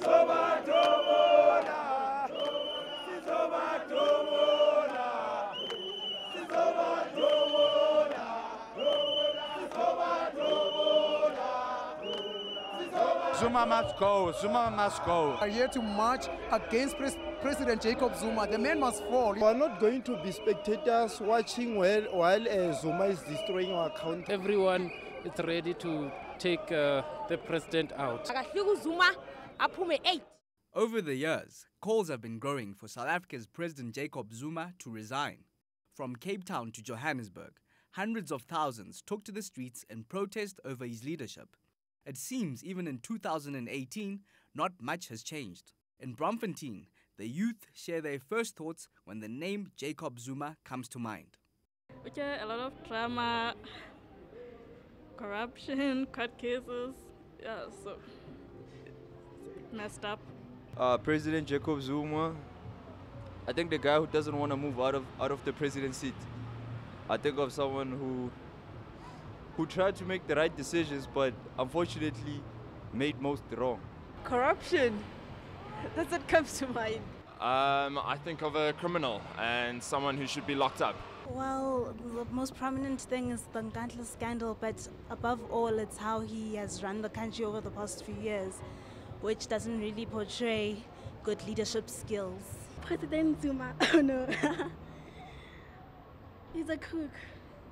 Zuma must go. Zuma must go. We are here to march against President Jacob Zuma. The man must fall. We are not going to be spectators watching while Zuma is destroying our country. Everyone is ready to take the president out. Over the years, calls have been growing for South Africa's President Jacob Zuma to resign. From Cape Town to Johannesburg, hundreds of thousands took to the streets in protest over his leadership. It seems even in 2018, not much has changed. In Bloemfontein, the youth share their first thoughts when the name Jacob Zuma comes to mind. Okay, a lot of drama, corruption, court cases, yeah, so it's messed up. President Jacob Zuma, I think the guy who doesn't want to move out of the president's seat. I think of someone who tried to make the right decisions, but unfortunately made most wrong. Corruption, that's what comes to mind. I think of a criminal and someone who should be locked up. Well, the most prominent thing is the Nkandla scandal, but above all, it's how he has run the country over the past few years, which doesn't really portray good leadership skills. President Zuma, oh no. He's a crook,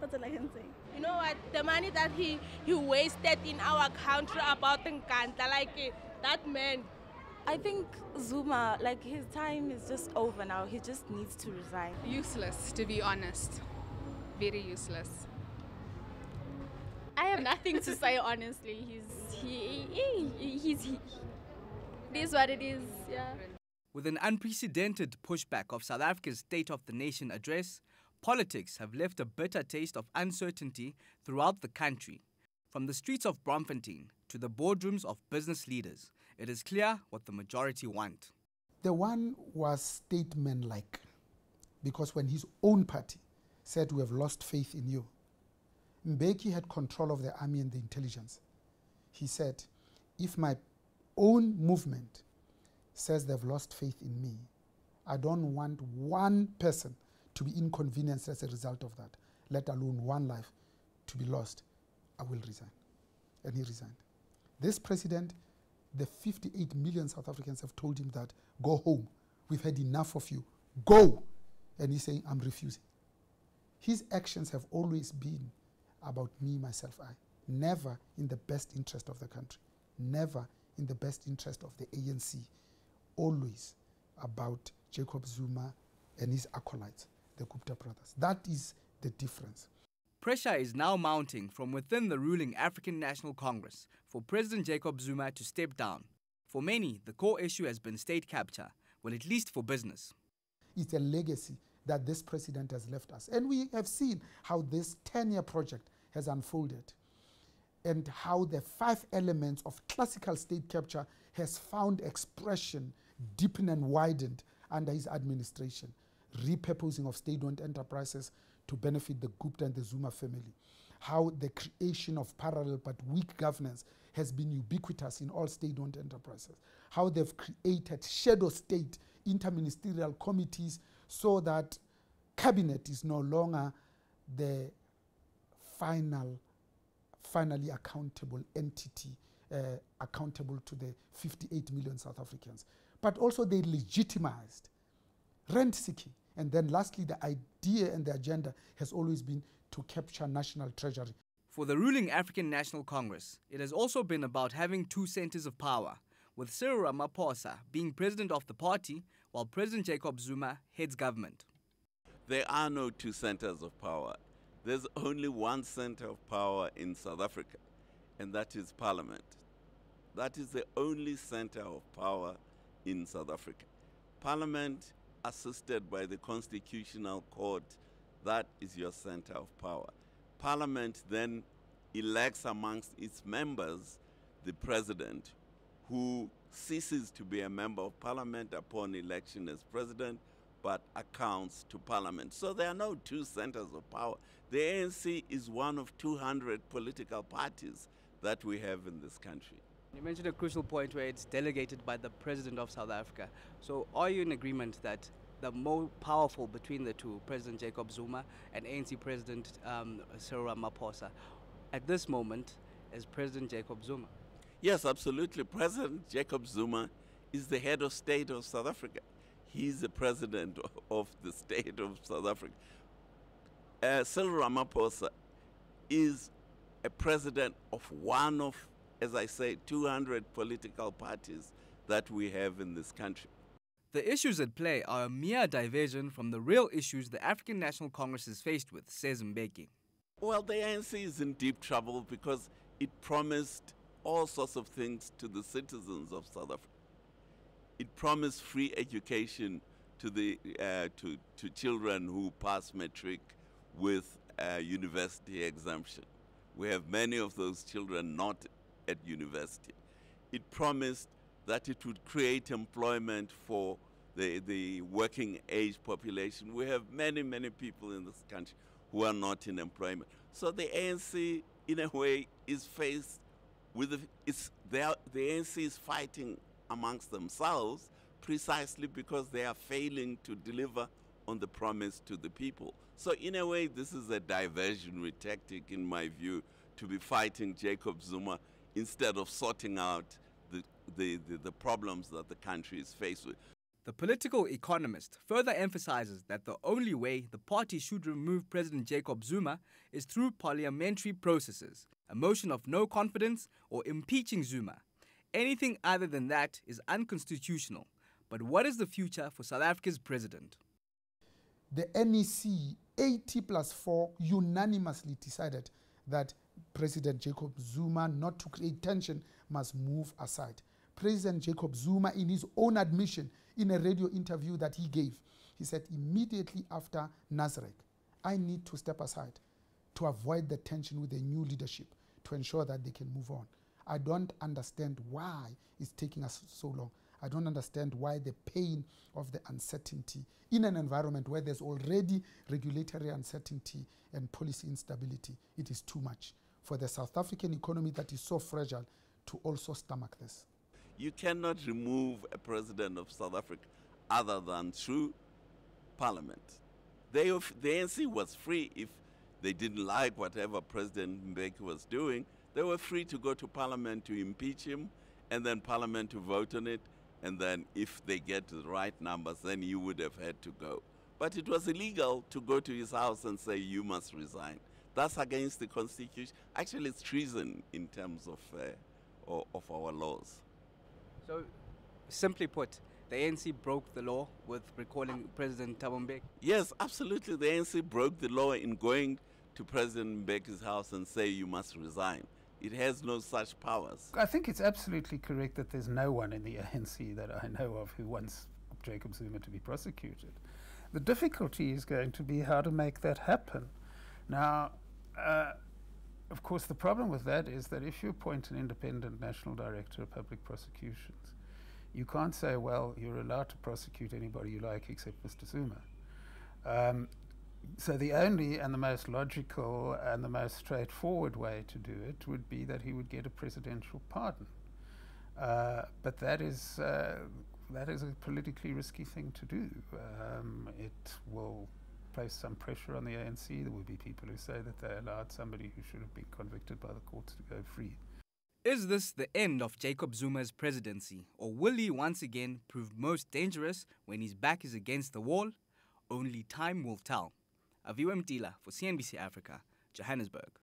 that's all I can say. You know what, the money that he wasted in our country about Nkandla, like that man. I think Zuma, like his time is just over now. He just needs to resign. Useless, to be honest. Very useless. I have nothing to say, honestly. It is what it is, yeah. With an unprecedented pushback of South Africa's State of the Nation address, politics have left a bitter taste of uncertainty throughout the country. From the streets of Bloemfontein to the boardrooms of business leaders, it is clear what the majority want. The one was statesman-like, because when his own party said, "We have lost faith in you," Mbeki had control of the army and the intelligence. He said, "If my own movement says they've lost faith in me, I don't want one person to be inconvenienced as a result of that, let alone one life to be lost. I will resign." And he resigned. This president, the 58 million South Africans have told him that, "Go home, we've had enough of you, go." And he's saying, "I'm refusing." His actions have always been about me, myself, I. Never in the best interest of the country. Never in the best interest of the ANC. Always about Jacob Zuma and his acolytes, the Gupta brothers. That is the difference. Pressure is now mounting from within the ruling African National Congress for President Jacob Zuma to step down. For many, the core issue has been state capture, well, at least for business. It's a legacy that this president has left us. And we have seen how this 10-year project has unfolded and how the 5 elements of classical state capture has found expression, deepened and widened under his administration. Repurposing of state-owned enterprises to benefit the Gupta and the Zuma family. How the creation of parallel but weak governance has been ubiquitous in all state-owned enterprises. How they've created shadow state interministerial committees so that cabinet is no longer the finally accountable entity, accountable to the 58 million South Africans. But also they legitimized rent-seeking. And then lastly, the idea and the agenda has always been to capture national treasury. For the ruling African National Congress, it has also been about having 2 centers of power, with Cyril Ramaphosa being president of the party, while President Jacob Zuma heads government. There are no 2 centers of power. There's only one center of power in South Africa, and that is Parliament. That is the only center of power in South Africa. Parliament, assisted by the Constitutional Court, that is your center of power. Parliament then elects amongst its members the president, who ceases to be a member of Parliament upon election as president, but accounts to Parliament. So there are no 2 centers of power. The ANC is one of 200 political parties that we have in this country. You mentioned a crucial point where it's delegated by the President of South Africa. So are you in agreement that the more powerful between the two, President Jacob Zuma and ANC President Cyril Ramaphosa, at this moment, is President Jacob Zuma? Yes, absolutely. President Jacob Zuma is the head of state of South Africa. He's the president of the state of South Africa. Cyril Ramaphosa is a president of one of, as I say, 200 political parties that we have in this country. The issues at play are a mere diversion from the real issues the African National Congress is faced with, says Mbeki. Well, the ANC is in deep trouble because it promised all sorts of things to the citizens of South Africa. It promised free education to the to children who pass matric with university exemption. We have many of those children not at university. It promised that it would create employment for the working age population. We have many, many people in this country who are not in employment. So the ANC, in a way, is faced with the ANC is fighting amongst themselves precisely because they are failing to deliver on the promise to the people. So in a way, this is a diversionary tactic, in my view, to be fighting Jacob Zuma instead of sorting out the problems that the country is faced with. The political economist further emphasizes that the only way the party should remove President Jacob Zuma is through parliamentary processes, a motion of no confidence, or impeaching Zuma. Anything other than that is unconstitutional. But what is the future for South Africa's president? The NEC, 80+4, unanimously decided that President Jacob Zuma, not to create tension, must move aside. President Jacob Zuma, in his own admission, in a radio interview that he gave, he said, immediately after Nasrec, I need to step aside to avoid the tension with the new leadership to ensure that they can move on. I don't understand why it's taking us so long. I don't understand why the pain of the uncertainty in an environment where there's already regulatory uncertainty and policy instability, it is too much for the South African economy that is so fragile to also stomach this. You cannot remove a president of South Africa other than through parliament. The ANC was free. If they didn't like whatever President Mbeki was doing, they were free to go to parliament to impeach him, and then parliament to vote on it, and then if they get the right numbers, then you would have had to go. But it was illegal to go to his house and say, you must resign. That's against the Constitution. Actually, it's treason in terms of our laws. So, simply put, the ANC broke the law with recalling President Thabo Mbeki? Yes, absolutely. The ANC broke the law in going to President Mbeki's house and say, you must resign. It has no such powers. I think it's absolutely correct that there's no one in the ANC that I know of who wants Jacob Zuma to be prosecuted. The difficulty is going to be how to make that happen. Now, of course, the problem with that is that if you appoint an independent national director of public prosecutions, you can't say, well, you're allowed to prosecute anybody you like except Mr. Zuma. So the only and the most logical and the most straightforward way to do it would be that he would get a presidential pardon. But that is a politically risky thing to do. It will place some pressure on the ANC. There will be people who say that they allowed somebody who should have been convicted by the courts to go free. Is this the end of Jacob Zuma's presidency, or will he once again prove most dangerous when his back is against the wall? Only time will tell. Aviwe Mtila for CNBC Africa, Johannesburg.